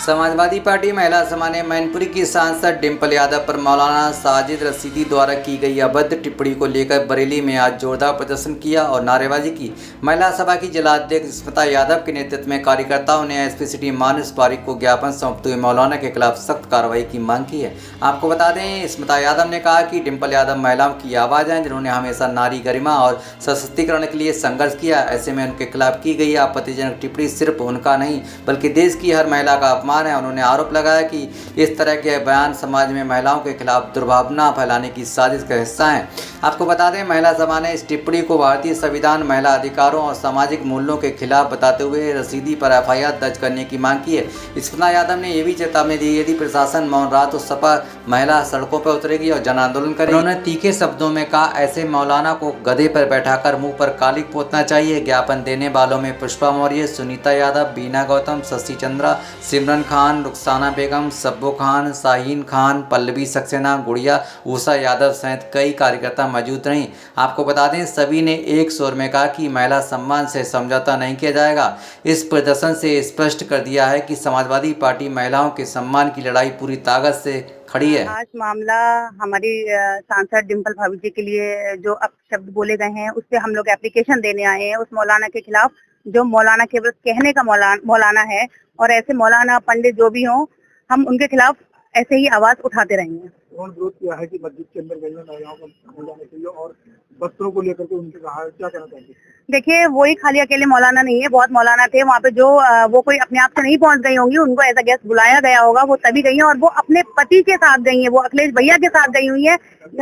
Samajwadi party महिला समाज ने मैनपुरी की सांसद डिंपल यादव पर मौलाना साजिद रशीदी द्वारा की गई अभद्र टिप्पणी को लेकर बरेली में आज जोरदार प्रदर्शन किया और नारेबाजी की। महिला सभा की जिलाध्यक्ष स्मिता यादव के नेतृत्व में कार्यकर्ताओं ने एसपी सिटी मानस पारिक को ज्ञापन सौंपते हुए मौलाना के खिलाफ सख्त कार्रवाई की मांग की है। आपको बता दें, स्मिता यादव ने कहा कि डिंपल यादव महिलाओं की आवाज़ हैं, जिन्होंने हमेशा नारी गरिमा और सशक्तिकरण के लिए संघर्ष किया। ऐसे में उनके खिलाफ की गई आपत्तिजनक टिप्पणी सिर्फ उनका नहीं बल्कि देश की हर महिला का अपमान है। उन्होंने आरोप लगाया कि इस तरह के बयान समाज में महिलाओं के खिलाफ दुर्भावना फैलाने की साजिश का हिस्सा हैं। आपको बता दें, महिला सभा ने इस टिप्पणी को भारतीय संविधान, महिला अधिकारों और सामाजिक मूल्यों के खिलाफ बताते हुए रशीदी पर एफआईआर दर्ज करने की मांग की है। स्मिता यादव ने यह भी चेतावनी दी, यदि प्रशासन मौन रहा तो सपा महिला सड़कों पर उतरेगी और जन आंदोलन करेगी। उन्होंने तीखे शब्दों में कहा, ऐसे मौलाना को गधे पर बैठाकर मुंह पर कालिक पोतना चाहिए। ज्ञापन देने वालों में पुष्पा मौर्य, सुनीता यादव, बीना गौतम, शशि चंद्रा, सिमरन खान, रुखसाना बेगम, सब्बो खान, शाहीन खान, पल्लवी सक्सेना, गुड़िया, उषा यादव सहित कई कार्यकर्ता मौजूद रहीं। आपको बता दें, सभी ने एक स्वर में कहा कि महिला सम्मान से समझौता नहीं किया जाएगा। इस प्रदर्शन से स्पष्ट कर दिया है कि समाजवादी पार्टी महिलाओं के सम्मान की लड़ाई पूरी ताकत से खड़ी है। आज मामला हमारी सांसद डिंपल भाभी जी के लिए जो अपशब्द बोले गए हैं, उससे हम लोग एप्लीकेशन देने आए हैं उस मौलाना के खिलाफ, जो मौलाना केवल कहने का मौलाना है। और ऐसे मौलाना पंडित जो भी हों, हम उनके खिलाफ ऐसे ही आवाज उठाते रहेंगे। उन्होंने विरोध किया है कि मस्जिद के अंदर गई महिलाओं को नहीं जाना चाहिए और वस्त्रों को लेकर के उनके कहा, क्या कहना चाहिए? देखिए, वही खाली अकेले मौलाना नहीं है, बहुत मौलाना थे वहाँ पे जो वो कोई अपने आप से नहीं पहुँच गई होंगी, उनको ऐसा गेस्ट बुलाया गया होगा, वो तभी गई है। और वो अपने पति के साथ गई है, वो अखिलेश भैया के साथ गई हुई है।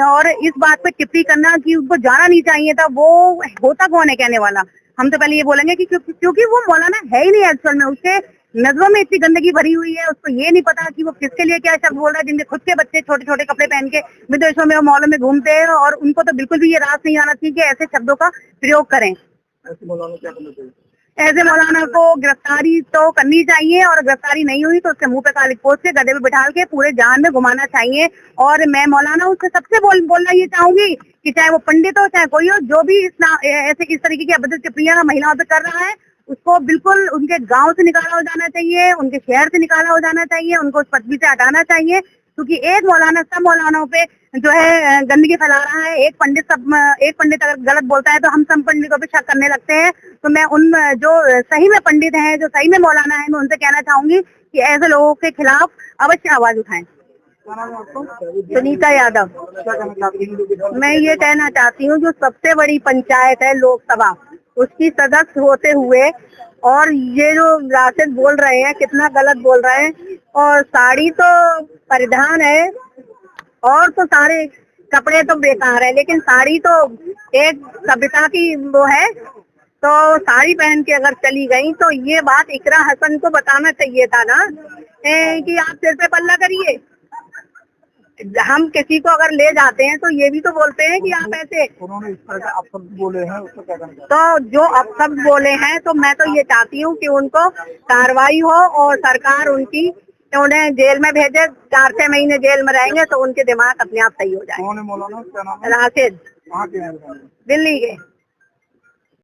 और इस बात पे टिप्पणी करना कि उनको जाना नहीं चाहिए था, वो होता कौन है कहने वाला। हम तो पहले ये बोलेंगे कि क्योंकि वो मौलाना है ही नहीं एक्चुअल में, उसके नजरों में इतनी गंदगी भरी हुई है, उसको ये नहीं पता कि वो किसके लिए क्या शब्द बोल रहा है। जिनके खुद के बच्चे छोटे छोटे कपड़े पहन के विदेशों में और मॉलों में घूमते हैं, और उनको तो बिल्कुल भी ये रास नहीं आना चाहिए कि ऐसे शब्दों का प्रयोग करें। ऐसे मौलाना क्या करना चाहिए? ऐसे मौलाना को गिरफ्तारी तो करनी चाहिए, और गिरफ्तारी नहीं हुई तो उसके मुंह पे कालिक पोत के गधे पे बिठा के पूरे जान में घुमाना चाहिए। और मैं मौलाना उससे सबसे बोलना ये चाहूंगी कि चाहे वो पंडित हो चाहे कोई हो, जो भी इस तरीके की अभद्र टिप्पणियां महिलाओं पे कर रहा है, उसको बिल्कुल उनके गांव से निकाला हो जाना चाहिए, उनके शहर से निकाला हो जाना चाहिए, उनको उस पदवी से हटाना चाहिए। क्योंकि एक मौलाना सब मौलानाओं पे जो है गंदगी फैला रहा है। एक पंडित अगर गलत बोलता है तो हम सब पंडितों पे शक करने लगते हैं। तो मैं उन जो सही में पंडित हैं, जो सही में मौलाना है, मैं उनसे कहना चाहूंगी कि ऐसे लोगों के खिलाफ अवश्य आवाज उठाएं। सुनीता यादव। मैं ये कहना चाहती हूँ, जो सबसे बड़ी पंचायत है लोकसभा, उसकी सदस्य होते हुए और ये जो राशिद बोल रहे हैं, कितना गलत बोल रहे हैं। और साड़ी तो परिधान है, और तो सारे कपड़े तो बेकार है, लेकिन साड़ी तो एक सभ्यता की वो है। तो साड़ी पहन के अगर चली गई तो ये बात इकरा हसन को बताना चाहिए था ना, कि आप सिर पे पल्ला करिए। हम किसी को अगर ले जाते हैं तो ये भी तो बोलते हैं कि आप ऐसे। उन्होंने इस तरह के अपशब्द बोले हैं, उसको क्या करना चाहिए? तो जो अपशब्द बोले हैं, तो मैं तो ये चाहती हूँ कि उनको कार्रवाई हो और सरकार उनकी उन्हें जेल में भेजे। 4-6 महीने जेल में रहेंगे तो उनके दिमाग अपने आप सही हो जाए। मौलाना क्या नाम है? राशिद, कहाँ के हैं? दिल्ली के।